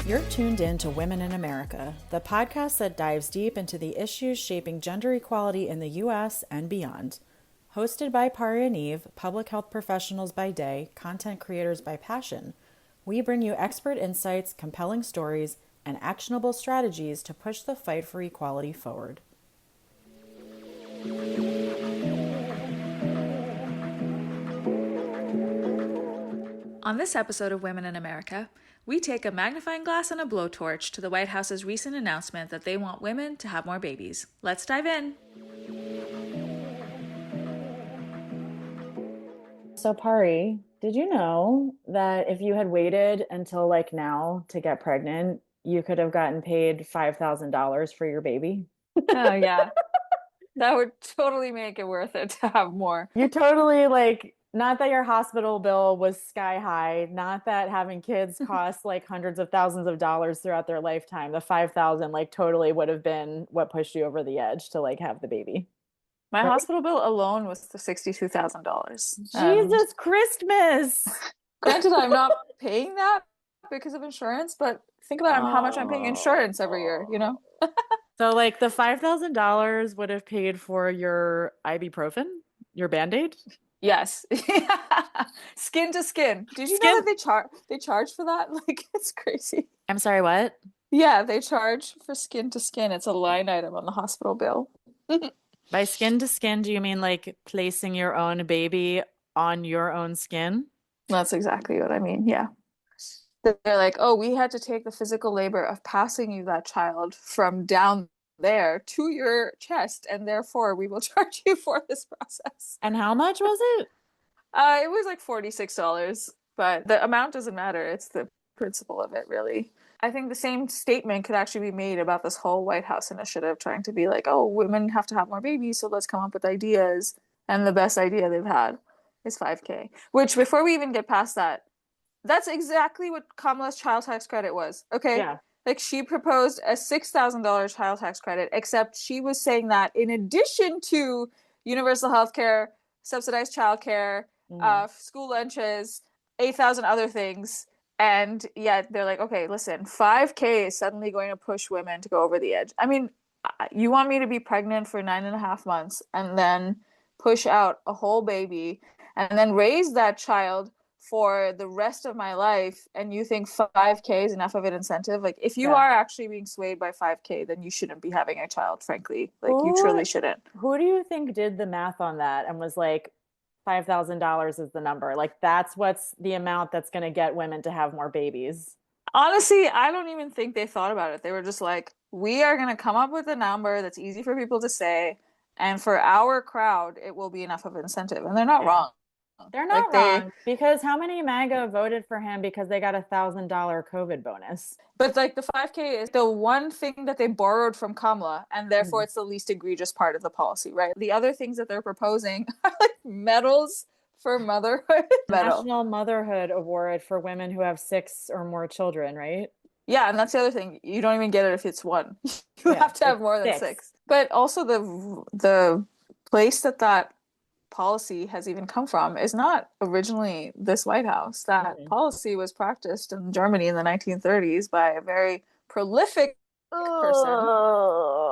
You're tuned in to Women in America, the podcast that dives deep into the issues shaping gender equality in the U.S. and beyond. Hosted by Pari and Eve, public health professionals by day, content creators by passion, we bring you expert insights, compelling stories, and actionable strategies to push the fight for equality forward. On this episode of Women in America, we take a magnifying glass and a blowtorch to the White House's recent announcement that they want women to have more babies. Let's dive in. So Pari, did you know that if you had waited until like now to get pregnant, you could have gotten paid $5,000 for your baby? Oh, yeah. That would totally make it worth it to have more. You totally not that your hospital bill was sky high, not that having kids costs like hundreds of thousands of dollars throughout their lifetime. The 5,000 totally would have been what pushed you over the edge to have the baby. My Right? hospital bill alone was the $62,000. Jesus Christmas. Granted, I'm not paying that because of insurance, but think about how much I'm paying insurance every year, you know? So the $5,000 would have paid for your ibuprofen, your Band-Aid? Yes. Skin to skin. Did you know that they charge for that? It's crazy. I'm sorry, what? Yeah, they charge for skin to skin. It's a line item on the hospital bill. By skin to skin, do you mean placing your own baby on your own skin? That's exactly what I mean. Yeah. They're like, oh, we had to take the physical labor of passing you that child from down there to your chest, and therefore we will charge you for this process. And how much was it? It was $46, but the amount doesn't matter. It's the principle of it, really. I think the same statement could actually be made about this whole White House initiative trying to be like, oh, women have to have more babies, so let's come up with ideas. And the best idea they've had is $5,000, which before we even get past that, that's exactly what Kamala's child tax credit was. Okay. Yeah. She proposed a $6,000 child tax credit, except she was saying that in addition to universal health care, subsidized childcare, school lunches, 8,000 other things. And yet they're like, okay, listen, $5,000 is suddenly going to push women to go over the edge. I mean, you want me to be pregnant for 9.5 months and then push out a whole baby and then raise that child for the rest of my life, and you think $5,000 is enough of an incentive? If you are actually being swayed by $5,000, then you shouldn't be having a child, frankly. You truly shouldn't. Who do you think did the math on that and was like, $5,000 is the number? That's what's the amount that's going to get women to have more babies? Honestly, I don't even think they thought about it. They were just like, we are going to come up with a number that's easy for people to say, and for our crowd, it will be enough of an incentive. And they're not wrong. They're not wrong, because how many MAGA voted for him because they got $1,000 COVID bonus? But the $5,000 is the one thing that they borrowed from Kamala, and therefore it's the least egregious part of the policy, right? The other things that they're proposing are medals for motherhood. National Motherhood Award for women who have 6 or more children, right? Yeah, and that's the other thing. You don't even get it if it's 1. You have to have more than 6. But also the place that policy has even come from is not originally this White House. That policy was practiced in Germany in the 1930s by a very prolific person.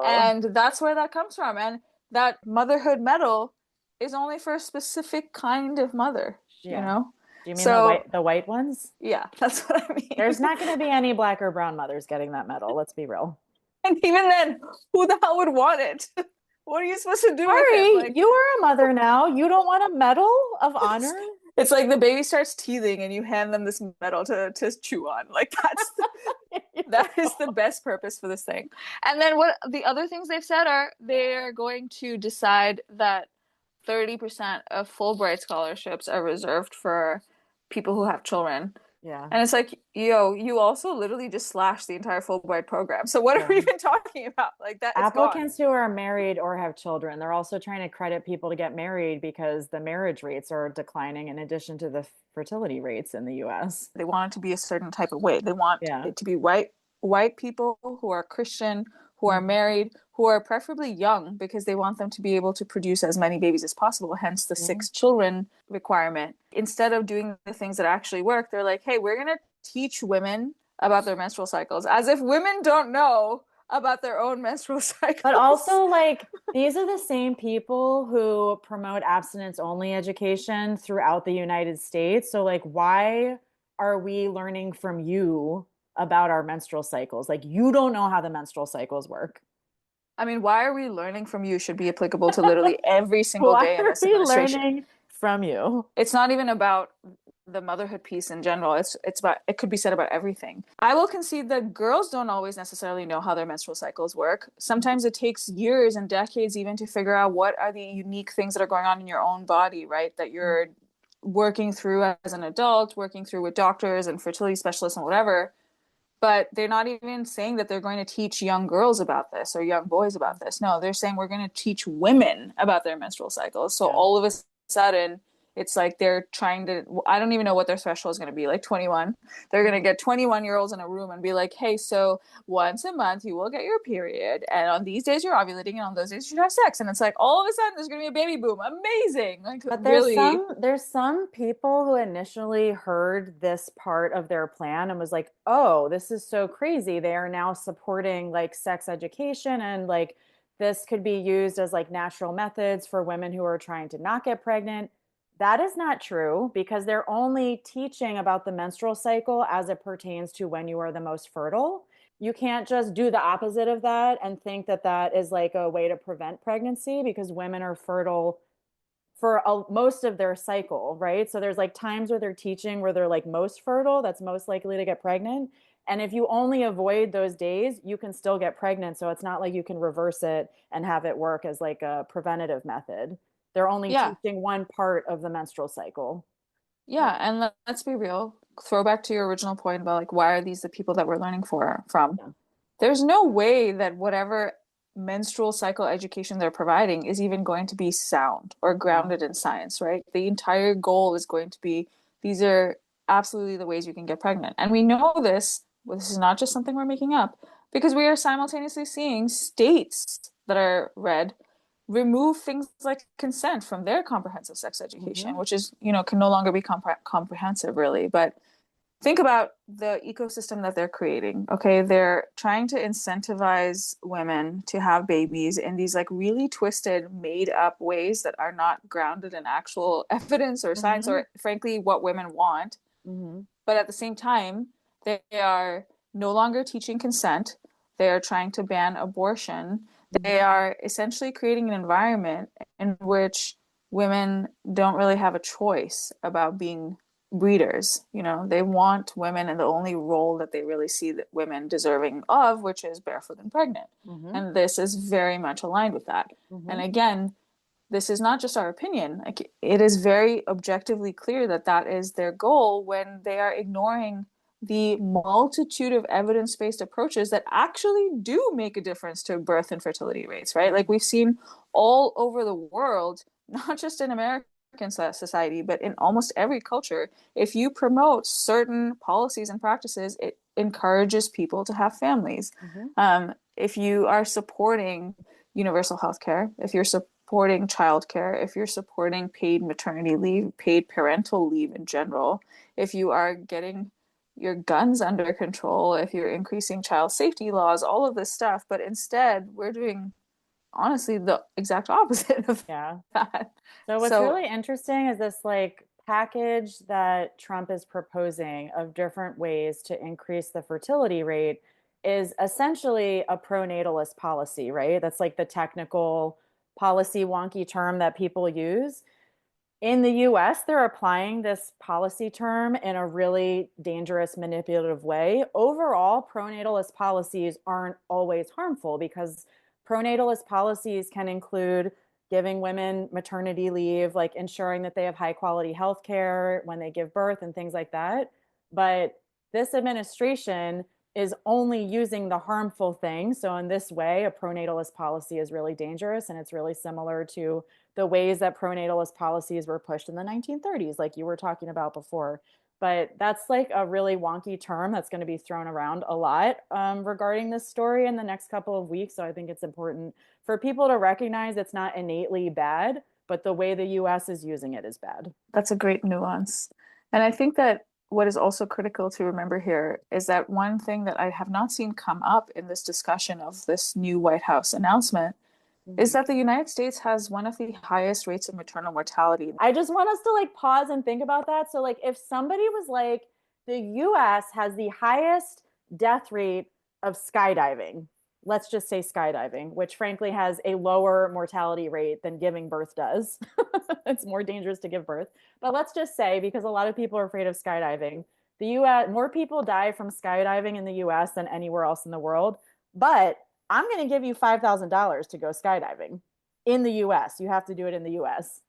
And that's where that comes from. And that motherhood medal is only for a specific kind of mother, you know? Do you mean the white ones? Yeah, that's what I mean. There's not going to be any black or brown mothers getting that medal. Let's be real. And even then, who the hell would want it? What are you supposed to do with it? You are a mother now. You don't want a medal of honor? It's like the baby starts teething and you hand them this medal to chew on. That is the best purpose for this thing. And then what the other things they've said are they're going to decide that 30% of Fulbright scholarships are reserved for people who have children. Yeah. And it's like, you also literally just slashed the entire Fulbright program. So what are we even talking about? That applicants who are married or have children, they're also trying to credit people to get married because the marriage rates are declining in addition to the fertility rates in the US. They want it to be a certain type of way. They want it to be white people who are Christian, who are married, who are preferably young, because they want them to be able to produce as many babies as possible, hence the 6 children requirement. Instead of doing the things that actually work, they're like, hey, we're going to teach women about their menstrual cycles, as if women don't know about their own menstrual But cycles. also, like, these are the same people who promote abstinence only education throughout the United States. So, like, why are we learning from you about our menstrual cycles? Like, you don't know how the menstrual cycles work. I mean, why are we learning from you should be applicable to literally every single Why day in are this we administration. learning from you? It's not even about the motherhood piece in general. It's about, it could be said about everything. I will concede that girls don't always necessarily know how their menstrual cycles work. Sometimes it takes years and decades even to figure out what are the unique things that are going on in your own body, right? That you're working through as an adult, working through with doctors and fertility specialists and whatever. But they're not even saying that they're going to teach young girls about this or young boys about this. No, they're saying we're going to teach women about their menstrual cycles. So Yeah. all of a sudden, it's like they're trying to, I don't even know what their threshold is going to be, like 21. They're going to get 21-year-olds in a room and be like, hey, so once a month you will get your period. And on these days you're ovulating and on those days you should have sex. And it's like all of a sudden there's going to be a baby boom. Amazing. Like But really. there's some people who initially heard this part of their plan and was like, "Oh, this is so crazy. They are now supporting like sex education and like this could be used as like natural methods for women who are trying to not get pregnant." That is not true because they're only teaching about the menstrual cycle as it pertains to when you are the most fertile. You can't just do the opposite of that and think that that is like a way to prevent pregnancy because women are fertile for most of their cycle, right? So there's like times where they're teaching where they're like most fertile, that's most likely to get pregnant. And if you only avoid those days, you can still get pregnant. So it's not like you can reverse it and have it work as like a preventative method. They're only Yeah. teaching one part of the menstrual cycle. Yeah, and let's be real. Throw back to your original point about like why are these the people that we're learning from? Yeah. There's no way that whatever menstrual cycle education they're providing is even going to be sound or No. grounded in science, right? The entire goal is going to be these are absolutely the ways you can get pregnant. And we know this, well, this is not just something we're making up, because we are simultaneously seeing states that are red remove things like consent from their comprehensive sex education, Mhm. which is, can no longer be comprehensive really. But think about the ecosystem that they're creating. Okay, they're trying to incentivize women to have babies in these like really twisted, made up ways that are not grounded in actual evidence or science Mhm. or frankly what women want. Mhm. But at the same time, they are no longer teaching consent. They are trying to ban abortion. They Mhm. are essentially creating an environment in which women don't really have a choice about being breeders. They want women in the only role that they really see that women deserving of, which is barefoot and pregnant. Mhm. And this is very much aligned with that. And Mhm. again, this is not just our opinion. Like it is very objectively clear that that is their goal when they are ignoring the multitude of evidence-based approaches that actually do make a difference to birth and fertility rates, right? Like we've seen all over the world, not just in American society, but in almost every culture, if you promote certain policies and practices, it encourages people to have families. Mhm. If you are supporting universal health care, if you're supporting childcare, if you're supporting paid maternity leave, paid parental leave in general, if you are getting your guns under control, if you're increasing child safety laws, all of this stuff. But instead, we're doing honestly the exact opposite of Yeah. that. So what's So, really interesting is this like package that Trump is proposing of different ways to increase the fertility rate is essentially a pronatalist policy, right? That's like the technical policy wonky term that people use. In the US, they're applying this policy term in a really dangerous, manipulative way. Overall, pronatalist policies aren't always harmful because pronatalist policies can include giving women maternity leave, like ensuring that they have high quality health care when they give birth and things like that. But this administration is only using the harmful things. So, in this way, a pronatalist policy is really dangerous and it's really similar to the ways that pronatalist policies were pushed in the 1930s, like you were talking about before. But that's like a really wonky term that's going to be thrown around a lot regarding this story in the next couple of weeks. So I think it's important for people to recognize it's not innately bad, but the way the US is using it is bad. that's a great nuance. And I think that what is also critical to remember here is that one thing that I have not seen come up in this discussion of this new White House announcement is Mhm. that the United States has one of the highest rates of maternal mortality. I just want us to like pause and think about that. So like if somebody was like the US has the highest death rate of skydiving, let's just say skydiving, which frankly has a lower mortality rate than giving birth does. It's more dangerous to give birth. But let's just say, because a lot of people are afraid of skydiving, the US, more people die from skydiving in the US than anywhere else in the world. But I'm going to give you $5,000 to go skydiving in the US. You have to do it in the US.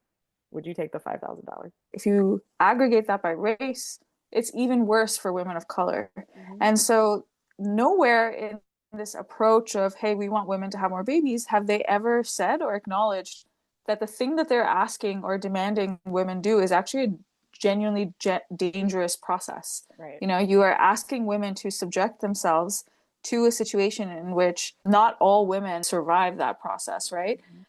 Would you take the $5,000? If you aggregate that by race, it's even worse for women of color. Mm-hmm. And so, nowhere in this approach of, hey, we want women to have more babies, have they ever said or acknowledged that the thing that they're asking or demanding women do is actually a genuinely dangerous process. Right. You know, you are asking women to subject themselves to a situation in which not all women survive that process, right? Mm-hmm.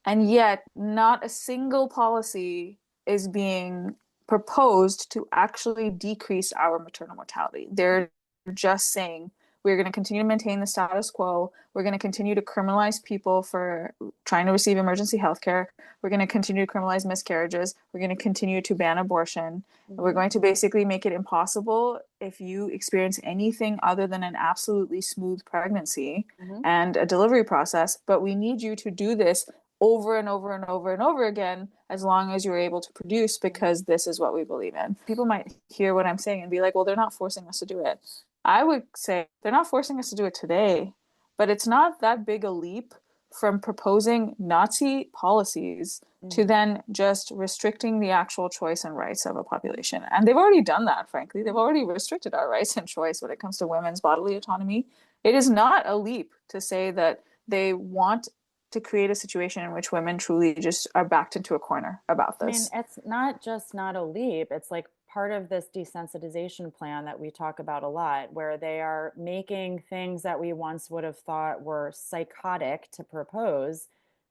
And yet, not a single policy is being proposed to actually decrease our maternal mortality. They're just saying we're going to continue to maintain the status quo. We're going to continue to criminalize people for trying to receive emergency health care. We're going to continue to criminalize miscarriages. We're going to continue to ban abortion. Mm-hmm. We're going to basically make it impossible if you experience anything other than an absolutely smooth pregnancy Mm-hmm. and a delivery process. But we need you to do this over and over and over and over again as long as you're able to produce, because this is what we believe in. People might hear what I'm saying and be like, well, they're not forcing us to do it. I would say they're not forcing us to do it today, but it's not that big a leap from proposing Nazi policies to then just restricting the actual choice and rights of a population. And they've already done that, frankly. They've already restricted our rights and choice when it comes to women's bodily autonomy. It is not a leap to say that they want to create a situation in which women truly just are backed into a corner about I mean, this. it's not just not a leap. It's like part of this desensitization plan that we talk about a lot, where they are making things that we once would have thought were psychotic to propose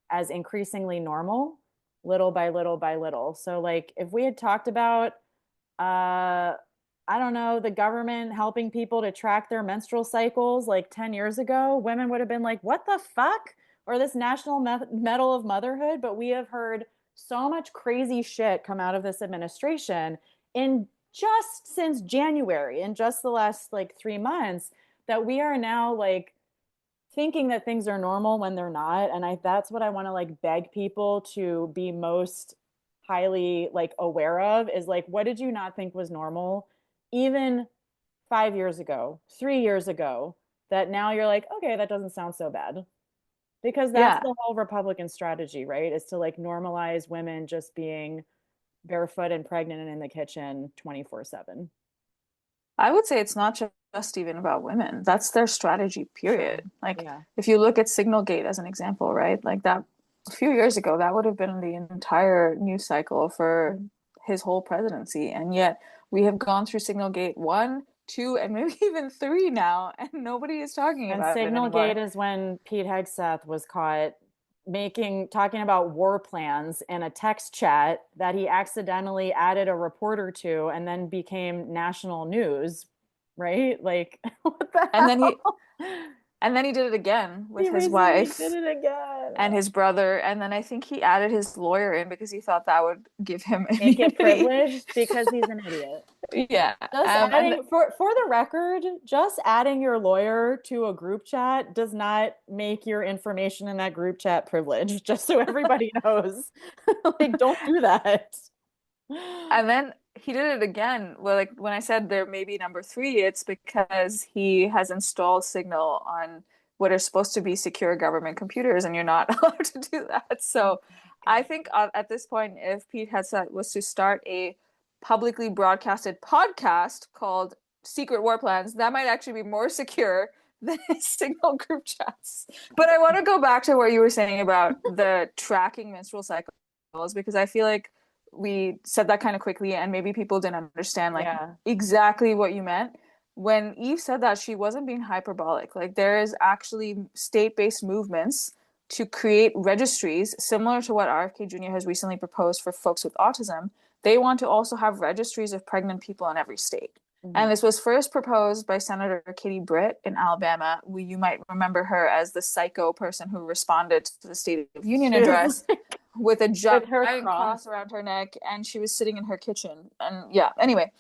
as increasingly normal, little by little by little. So, like, if we had talked about, I don't know, the government helping people to track their menstrual cycles like 10 years ago, women would have been like, what the fuck? Or this National Medal of Motherhood. But we have heard so much crazy shit come out of this administration in just since January, in just the last like 3 months, that we are now like thinking that things are normal when they're not. And that's what I want to like beg people to be most highly like aware of, is like, what did you not think was normal even 5 years ago, 3 years ago, that now you're like, okay, that doesn't sound so bad? Because that's Yeah, the whole Republican strategy, right? Is to like normalize women just being barefoot and pregnant and in the kitchen 24/7. I would say it's not just even about women. That's their strategy, True. period. Like, Yeah. if you look at Signalgate as an example, right? Like that a few years ago, that would have been the entire news cycle for his whole presidency. And yet we have gone through Signalgate 1, 2, and maybe even 3 now, and nobody is talking And about it anymore. Signalgate is when Pete Hegseth was caught talking about war plans in a text chat that he accidentally added a reporter to and then became national news, right? Like, what the And then he hell? and then he did it again He with his recently did wife it again. and his brother, and then I think he added his lawyer in because he thought that would give him Make it immunity. privileged because he's an idiot. Yeah. Just And adding for the record, just adding your lawyer to a group chat does not make your information in that group chat privileged, just so everybody knows. Like, don't do that. and then he did it again. Well, like when I said there may be number 3, it's because he has installed Signal on what are supposed to be secure government computers, and you're not allowed to do that. So I think at this point, if Pete Hegseth was to start a publicly broadcasted podcast called Secret War Plans, that might actually be more secure than Signal group chats. But I want to go back to what you were saying about the tracking menstrual cycles, because I feel like we said that kind of quickly and maybe people didn't understand like Yeah. exactly what you meant. When Eve said that, she wasn't being hyperbolic. Like, there is actually state-based movements to create registries similar to what RFK Jr. has recently proposed for folks with autism. They want to also have registries of pregnant people in every state. And this was first proposed by Senator Katie Britt in Alabama. You might remember her as the psycho person who responded to the State of Union address with a giant cross around her neck, and she was sitting in her kitchen. And yeah, anyway,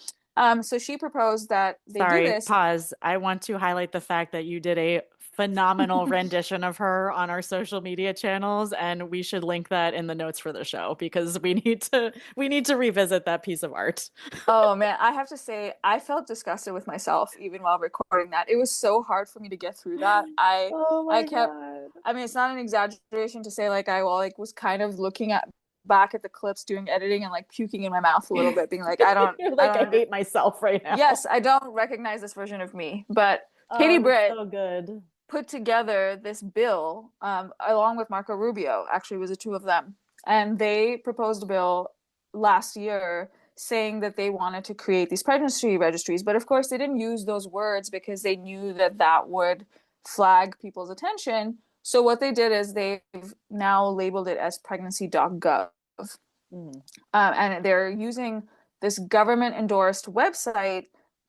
so she proposed that they do this. Pause. I want to highlight the fact that you did a phenomenal rendition of her on our social media channels, and we should link that in the notes for the show because we need to revisit that piece of art. Oh man, I have to say I felt disgusted with myself even while recording that. It was so hard for me to get through that. God. I mean, it's not an exaggeration to say like I was kind of looking back at the clips doing editing and like puking in my mouth a little bit, being like, I hate myself right now. Yes, I don't recognize this version of me. But Katie Britt so good. Put together this bill along with Marco Rubio. Actually, it was the two of them. And they proposed a bill last year saying that they wanted to create these pregnancy registries. But of course, they didn't use those words because they knew that that would flag people's attention. So what they did is they've now labeled it as pregnancy.gov. And they're using this government-endorsed website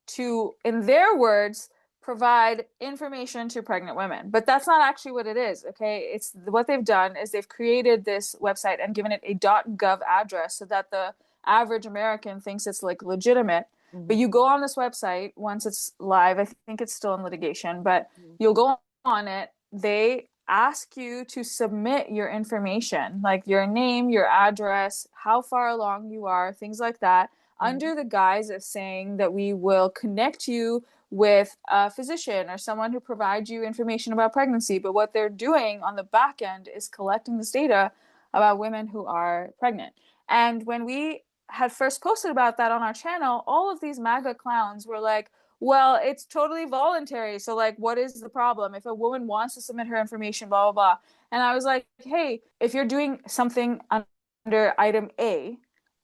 to, in their words, provide information to pregnant women. But that's not actually what it is, okay? It's what they've done is they've created this website and given it a .gov address so that the average American thinks it's like legitimate. But you go on this website once it's live. I think it's still in litigation, but you'll go on it. They ask you to submit your information, like your name, your address, how far along you are, things like that, under the guise of saying that we will connect you with a physician or someone who provides you information about pregnancy. But what they're doing on the back end is collecting this data about women who are pregnant. And when we had first posted about that on our channel, all of these MAGA clowns were like, well, it's totally voluntary. So like, what is the problem? If a woman wants to submit her information, blah, blah, blah. And I was like, hey, if you're doing something under item A,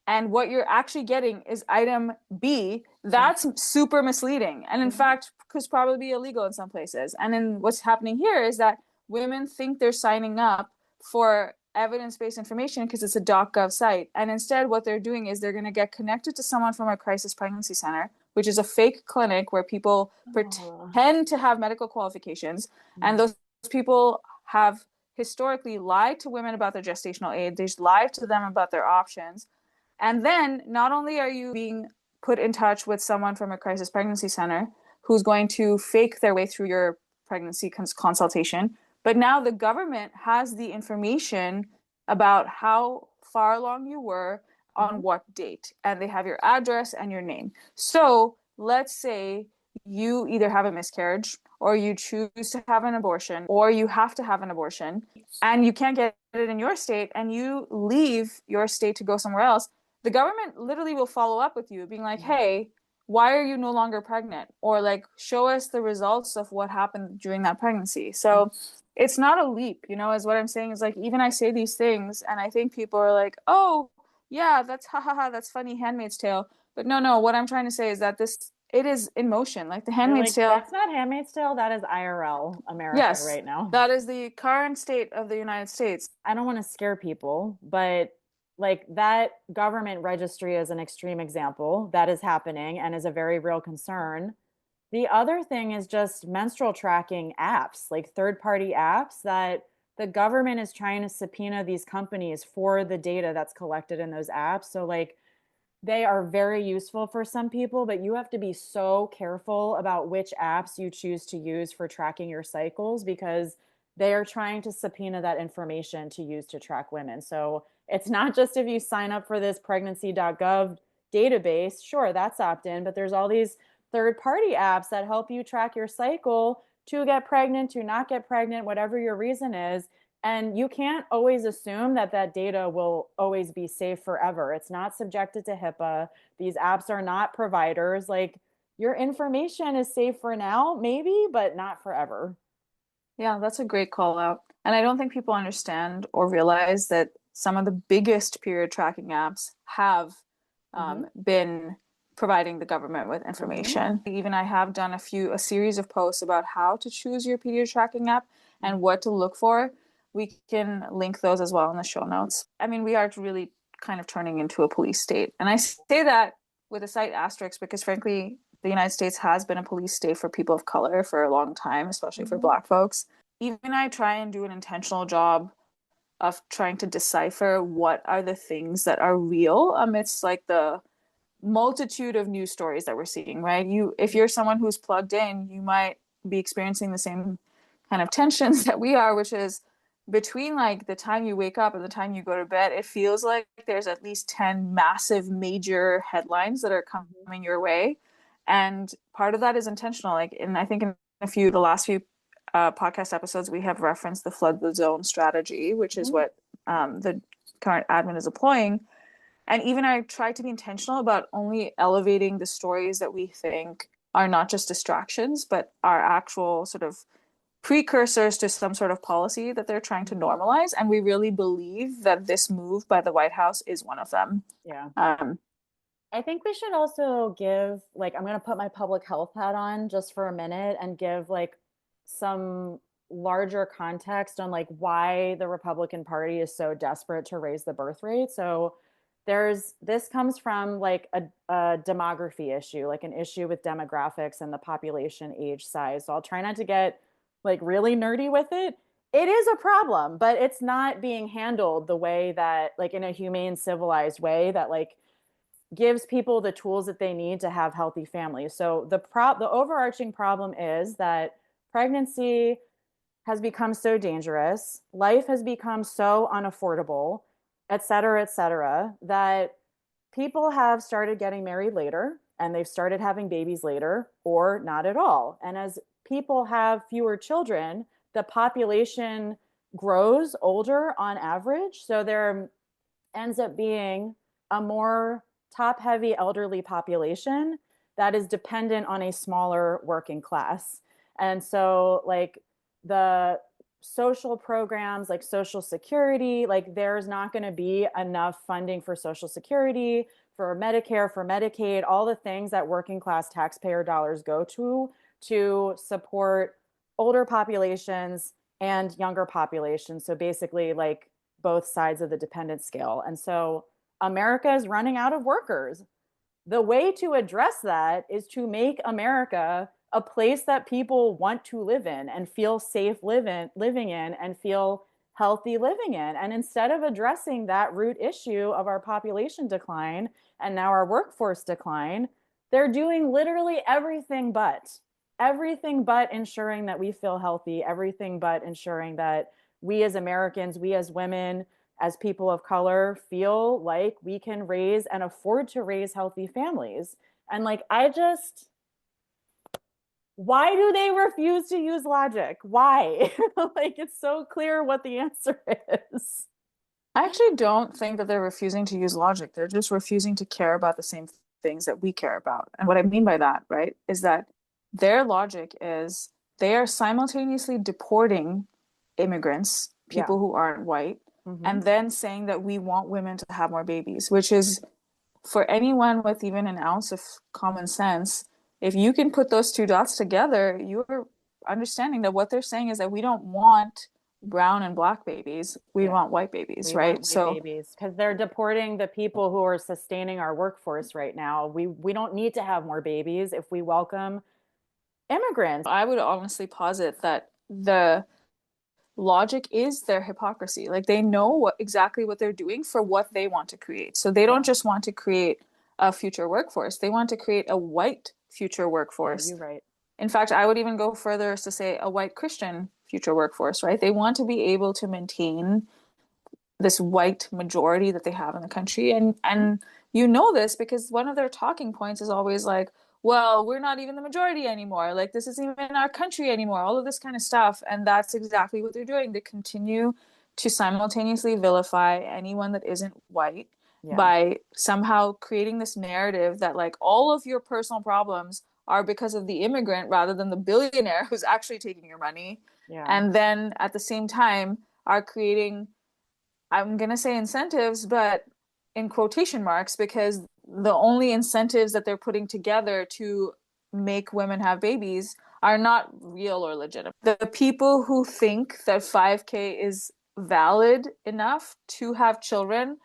and what you're actually getting is item B, that's super misleading. And in fact, could probably be illegal in some places. And then what's happening here is that women think they're signing up for evidence-based information because it's a .gov site. And instead, what they're doing is they're going to get connected to someone from a crisis pregnancy center, which is a fake clinic where people pretend to have medical qualifications. And those people have historically lied to women about their gestational age. They've lied to them about their options. And then not only are you being put in touch with someone from a crisis pregnancy center who's going to fake their way through your pregnancy consultation, but now the government has the information about how far along you were on what date, and they have your address and your name. So let's say you either have a miscarriage or you choose to have an abortion or you have to have an abortion and you can't get it in your state and you leave your state to go somewhere else. The government literally will follow up with you being like, hey, why are you no longer pregnant? Or like, show us the results of what happened during that pregnancy. So it's not a leap, is what I'm saying is like, even I say these things and I think people are like, oh yeah, that's that's funny, Handmaid's Tale. But no, what I'm trying to say is that it is in motion. Like the Handmaid's Tale. That's not Handmaid's Tale. That is IRL America right now. That is the current state of the United States. I don't want to scare people, but like that government registry is an extreme example that is happening and is a very real concern. The other thing is just menstrual tracking apps, like third-party apps that the government is trying to subpoena these companies for the data that's collected in those apps. So like they are very useful for some people, but you have to be so careful about which apps you choose to use for tracking your cycles because they are trying to subpoena that information to use to track women. So it's not just if you sign up for this pregnancy.gov database, sure, that's opt-in, but there's all these third-party apps that help you track your cycle to get pregnant, to not get pregnant, whatever your reason is. And you can't always assume that that data will always be safe forever. It's not subjected to HIPAA. These apps are not providers. Like your information is safe for now, maybe, but not forever. Yeah, that's a great call out. And I don't think people understand or realize that some of the biggest period tracking apps have been providing the government with information. Even I have done a series of posts about how to choose your period tracking app and what to look for. we can link those as well in the show notes. I mean, we are really kind of turning into a police state. And I say that with a slight asterisk because, frankly, the United States has been a police state for people of color for a long time, especially for Black folks. Even I try and do an intentional job of trying to decipher what are the things that are real amidst like the multitude of news stories that we're seeing, right? If you're someone who's plugged in, you might be experiencing the same kind of tensions that we are, which is between like the time you wake up and the time you go to bed, it feels like there's at least 10 massive major headlines that are coming your way. And part of that is intentional. Like, and I think in the last few podcast episodes, we have referenced the flood the zone strategy, which is what the current admin is employing. And even I try to be intentional about only elevating the stories that we think are not just distractions, but are actual sort of precursors to some sort of policy that they're trying to normalize. And we really believe that this move by the White House is one of them. Yeah. I think we should also give, like, I'm going to put my public health hat on just for a minute and give like some larger context on like why the Republican Party is so desperate to raise the birth rate. So this comes from like a demography issue, like an issue with demographics and the population age size. So I'll try not to get like really nerdy with it. It is a problem, but it's not being handled the way that like in a humane, civilized way that like gives people the tools that they need to have healthy families. So the overarching problem is that pregnancy has become so dangerous, life has become so unaffordable, et cetera, that people have started getting married later and they've started having babies later or not at all. And as people have fewer children, the population grows older on average. So there ends up being a more top-heavy elderly population that is dependent on a smaller working class. And so like the social programs like Social Security, like there's not going to be enough funding for Social Security, for Medicare, for Medicaid, all the things that working class taxpayer dollars go to support older populations and younger populations. So basically like both sides of the dependent scale. And so America is running out of workers. The way to address that is to make America a place that people want to live in and feel safe living in and feel healthy living in. And instead of addressing that root issue of our population decline and now our workforce decline, they're doing literally everything but ensuring that we feel healthy, everything but ensuring that we as Americans, we as women, as people of color feel like we can raise and afford to raise healthy families. And like, why do they refuse to use logic? Why? Like, it's so clear what the answer is. I actually don't think that they're refusing to use logic. They're just refusing to care about the same things that we care about. And what I mean by that, right, is that their logic is they are simultaneously deporting immigrants, people who aren't white, and then saying that we want women to have more babies, which is for anyone with even an ounce of common sense, if you can put those two dots together, you're understanding that what they're saying is that we don't want brown and black babies. We want white babies, right? Babies, because they're deporting the people who are sustaining our workforce right now. We don't need to have more babies if we welcome immigrants. I would honestly posit that the logic is their hypocrisy. Like they know exactly what they're doing for what they want to create. So they don't just want to create a future workforce. They want to create a white future workforce. You're right. In fact, I would even go further as to say a white Christian future workforce, right? They want to be able to maintain this white majority that they have in the country. And you know this because one of their talking points is always like, well, we're not even the majority anymore. Like, this isn't even our country anymore, all of this kind of stuff. And that's exactly what they're doing. They continue to simultaneously vilify anyone that isn't white by somehow creating this narrative that, like, all of your personal problems are because of the immigrant rather than the billionaire who's actually taking your money. And then at the same time are creating, I'm going to say incentives, but in quotation marks, because the only incentives that they're putting together to make women have babies are not real or legitimate. The people who think that 5K is valid enough to have children,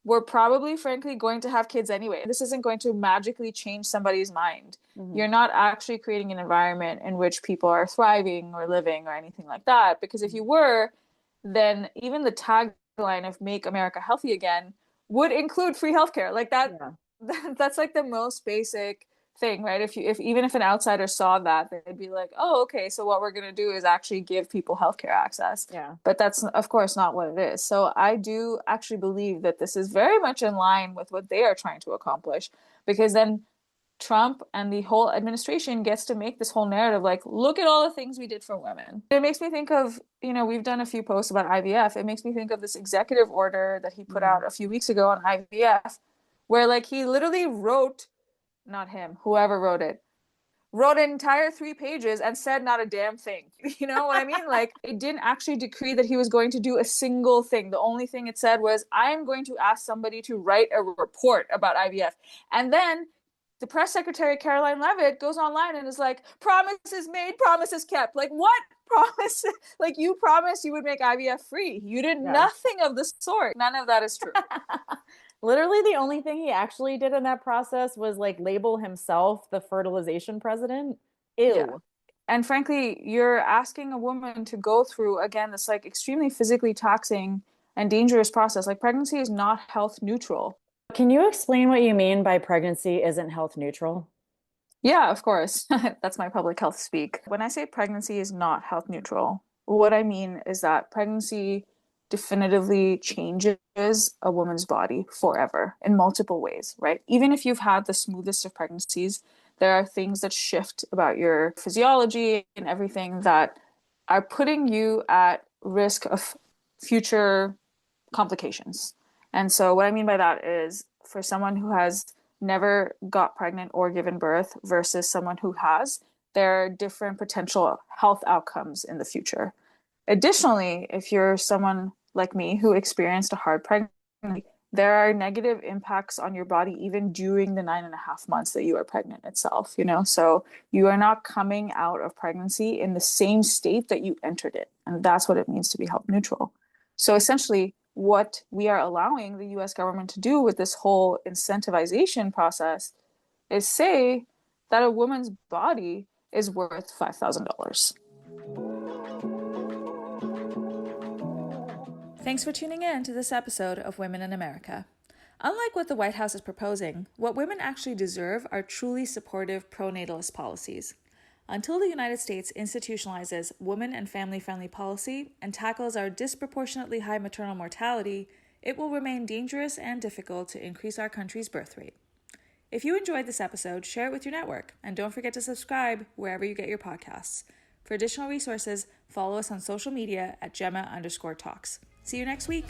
we're probably, frankly, going to have kids anyway. This isn't going to magically change somebody's mind. You're not actually creating an environment in which people are thriving or living or anything like that. Because if you were, then even the tagline of Make America Healthy Again would include free healthcare. Like that, that's like the most basic thing, right? If even if an outsider saw that, they'd be like, oh, okay, so what we're going to do is actually give people healthcare access. But that's of course not what it is. So I do actually believe that this is very much in line with what they are trying to accomplish, because then Trump and the whole administration gets to make this whole narrative like, look at all the things we did for women. It makes me think of, we've done a few posts about IVF. It makes me think of this executive order that he put out a few weeks ago on IVF, where like he literally wrote, not him, whoever wrote it, wrote an entire 3 pages and said not a damn thing. You know what I mean? Like, it didn't actually decree that he was going to do a single thing. The only thing it said was, I'm going to ask somebody to write a report about IVF. And then the press secretary, Caroline Leavitt, goes online and is like, promises made, promises kept. Like, what promise? Like, you promised you would make IVF free. You did nothing of the sort. None of that is true. Literally, the only thing he actually did in that process was like label himself the fertilization president. Ew. Yeah. And frankly, you're asking a woman to go through, again, this like extremely physically taxing and dangerous process. Like, pregnancy is not health neutral. Can you explain what you mean by pregnancy isn't health neutral? Yeah, of course. That's my public health speak. When I say pregnancy is not health neutral, what I mean is that pregnancy definitively changes a woman's body forever in multiple ways, right? Even if you've had the smoothest of pregnancies, there are things that shift about your physiology and everything that are putting you at risk of future complications. And so what I mean by that is, for someone who has never got pregnant or given birth versus someone who has, there are different potential health outcomes in the future. Additionally, if you're someone like me who experienced a hard pregnancy, there are negative impacts on your body even during the 9.5 months that you are pregnant itself, So you are not coming out of pregnancy in the same state that you entered it. And that's what it means to be health neutral. So essentially, what we are allowing the US government to do with this whole incentivization process is say that a woman's body is worth $5,000. Thanks for tuning in to this episode of Women in America. Unlike what the White House is proposing, what women actually deserve are truly supportive pro-natalist policies. Until the United States institutionalizes women and family-friendly policy and tackles our disproportionately high maternal mortality, it will remain dangerous and difficult to increase our country's birth rate. If you enjoyed this episode, share it with your network, and don't forget to subscribe wherever you get your podcasts. For additional resources, follow us on social media at Gemma_talks. See you next week.